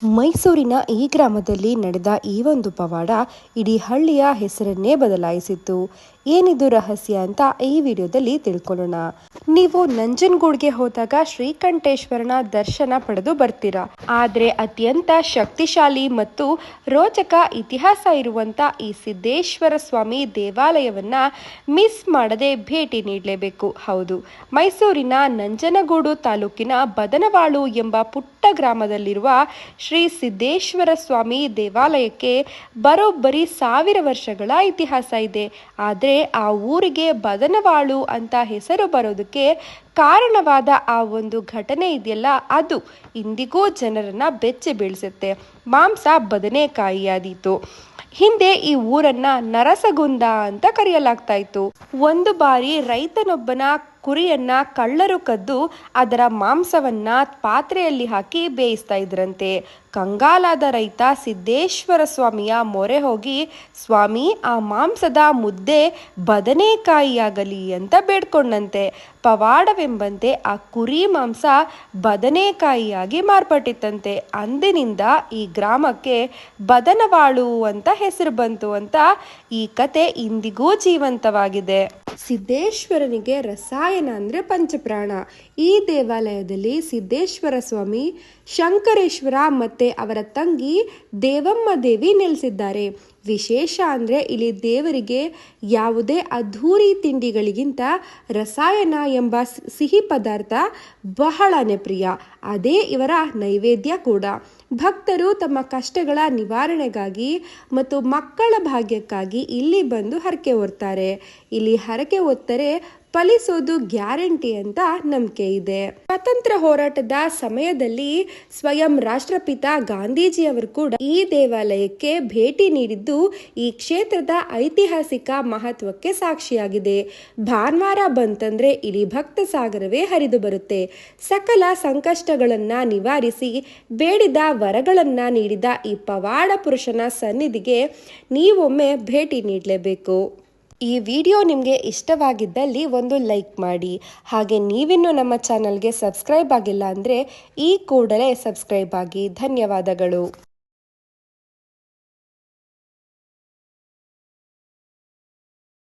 ಮೈಸೂರಿನ ಈ ಗ್ರಾಮದಲ್ಲಿ ನಡೆದ ಈ ಒಂದು ಪವಾಡ ಇಡೀ ಹಳ್ಳಿಯ ಹೆಸರನ್ನೇ ಬದಲಾಯಿಸಿತ್ತು. ಏನಿದು ರಹಸ್ಯ ಅಂತ ಈ ವಿಡಿಯೋದಲ್ಲಿ ತಿಳ್ಕೊಳ್ಳೋಣ. ನೀವು ನಂಜನಗೂಡ್ಗೆ ಹೋದಾಗ ಶ್ರೀಕಂಠೇಶ್ವರನ ದರ್ಶನ ಪಡೆದು ಬರ್ತೀರಾ. ಆದ್ರೆ ಅತ್ಯಂತ ಶಕ್ತಿಶಾಲಿ ಮತ್ತು ರೋಚಕ ಇತಿಹಾಸ ಇರುವಂತ ಈ ಸಿದ್ದೇಶ್ವರ ಸ್ವಾಮಿ ದೇವಾಲಯವನ್ನ ಮಿಸ್ ಮಾಡದೆ ಭೇಟಿ ನೀಡಲೇಬೇಕು. ಹೌದು, ಮೈಸೂರಿನ ನಂಜನಗೂಡು ತಾಲೂಕಿನ ಬದನವಾಳು ಎಂಬ ಪುಟ್ಟ ಗ್ರಾಮದಲ್ಲಿರುವ ಶ್ರೀ ಸಿದ್ದೇಶ್ವರ ಸ್ವಾಮಿ ದೇವಾಲಯಕ್ಕೆ ಬರೋಬ್ಬರಿ 1000 ವರ್ಷಗಳ ಇತಿಹಾಸ ಇದೆ. ಆದರೆ ಆ ಊರಿಗೆ ಬದನವಾಳು ಅಂತ ಹೆಸರು ಬರೋದಕ್ಕೆ ಕಾರಣವಾದ ಆ ಒಂದು ಘಟನೆ ಇದೆಯಲ್ಲ, ಅದು ಇಂದಿಗೂ ಜನರನ್ನ ಬೆಚ್ಚಿ ಬೀಳಿಸುತ್ತೆ. ಮಾಂಸ ಬದನೆಕಾಯಿಯಾದೀತು. ಹಿಂದೆ ಈ ಊರನ್ನ ನರಸಗುಂದ ಅಂತ ಕರೆಯಲಾಗ್ತಾ ಇತ್ತು. ಒಂದು ಬಾರಿ ರೈತನೊಬ್ಬನ ಕುರಿಯನ್ನ ಕಳ್ಳರು ಕದ್ದು ಅದರ ಮಾಂಸವನ್ನ ಪಾತ್ರೆಯಲ್ಲಿ ಹಾಕಿ ಬೇಯಿಸ್ತಾ ಇದ್ರಂತೆ. ಕಂಗಾಲಾದ ರೈತ ಸಿದ್ದೇಶ್ವರ ಸ್ವಾಮಿಯ ಮೊರೆ ಹೋಗಿ, ಸ್ವಾಮಿ, ಆ ಮಾಂಸದ ಮುದ್ದೆ ಬದನೆಕಾಯಿಯಾಗಲಿ ಅಂತ ಬೇಡ್ಕೊಂಡಂತೆ. ಪವಾಡವೆಂಬಂತೆ ಆ ಕುರಿ ಮಾಂಸ ಬದನೆಕಾಯಿಯಾಗಿ ಮಾರ್ಪಟ್ಟಿತ್ತಂತೆ. ಅಂದಿನಿಂದ ಈ ಗ್ರಾಮಕ್ಕೆ ಬದನವಾಳು ಅಂತ ಹೆಸರು ಬಂತು ಅಂತ ಈ ಕತೆ ಇಂದಿಗೂ ಜೀವಂತವಾಗಿದೆ. ಸಿದ್ದೇಶ್ವರನಿಗೆ ರಸಾಯನ ಅಂದ್ರೆ ಪಂಚಪ್ರಾಣ. ಈ ದೇವಾಲಯದಲ್ಲಿ ಸಿದ್ದೇಶ್ವರ ಸ್ವಾಮಿ, ಶಂಕರೇಶ್ವರ ಮತ್ತೆ ಅವರ ತಂಗಿ ದೇವಮ್ಮ ದೇವಿ ನೆಲೆಸಿದ್ದಾರೆ. ವಿಶೇಷ ಅಂದ್ರೆ ಇಲ್ಲಿ ದೇವರಿಗೆ ಯಾವುದೇ ಅದ್ಧೂರಿ ತಿಂಡಿಗಳಿಗಿಂತ ರಸಾಯನ ಎಂಬ ಸಿಹಿ ಪದಾರ್ಥ ಬಹಳನೇ ಪ್ರಿಯ. ಅದೇ ಇವರ ನೈವೇದ್ಯ ಕೂಡ. ಭಕ್ತರು ತಮ್ಮ ಕಷ್ಟಗಳ ನಿವಾರಣೆಗಾಗಿ ಮತ್ತು ಮಕ್ಕಳ ಭಾಗ್ಯಕ್ಕಾಗಿ ಇಲ್ಲಿ ಬಂದು ಹರಕೆ ಹೊರ್ತಾರೆ. ಇಲ್ಲಿ ಹರಕೆ ಹೊತ್ತರೆ ಫಲಿಸೋದು ಗ್ಯಾರಂಟಿ ಅಂತ ನಂಬಿಕೆ ಇದೆ. ಸ್ವಾತಂತ್ರ್ಯ ಹೋರಾಟದ ಸಮಯದಲ್ಲಿ ಸ್ವಯಂ ರಾಷ್ಟ್ರಪಿತ ಗಾಂಧೀಜಿಯವರು ಕೂಡ ಈ ದೇವಾಲಯಕ್ಕೆ ಭೇಟಿ ನೀಡಿದ್ದು ಈ ಕ್ಷೇತ್ರದ ಐತಿಹಾಸಿಕ ಮಹತ್ವಕ್ಕೆ ಸಾಕ್ಷಿಯಾಗಿದೆ. ಭಾನುವಾರ ಬಂತಂದ್ರೆ ಇಲ್ಲಿ ಭಕ್ತ ಸಾಗರವೇ ಹರಿದು ಬರುತ್ತೆ. ಸಕಲ ಸಂಕಷ್ಟಗಳನ್ನ ನಿವಾರಿಸಿ ಬೇಡಿದ ವರಗಳನ್ನ ನೀಡಿದ ಈ ಪವಾಡ ಪುರುಷನ ಸನ್ನಿಧಿಗೆ ನೀವೊಮ್ಮೆ ಭೇಟಿ ನೀಡಲೇಬೇಕು. ಈ ವಿಡಿಯೋ ನಿಮಗೆ ಇಷ್ಟವಾಗಿದ್ದಲ್ಲಿ ಒಂದು ಲೈಕ್ ಮಾಡಿ. ಹಾಗೆ ನೀವಿನ್ನೂ ನಮ್ಮ ಚಾನಲ್ಗೆ ಸಬ್ಸ್ಕ್ರೈಬ್ ಆಗಿಲ್ಲ ಅಂದರೆ ಈ ಕೂಡಲೇ ಸಬ್ಸ್ಕ್ರೈಬ್ ಆಗಿ. ಧನ್ಯವಾದಗಳು.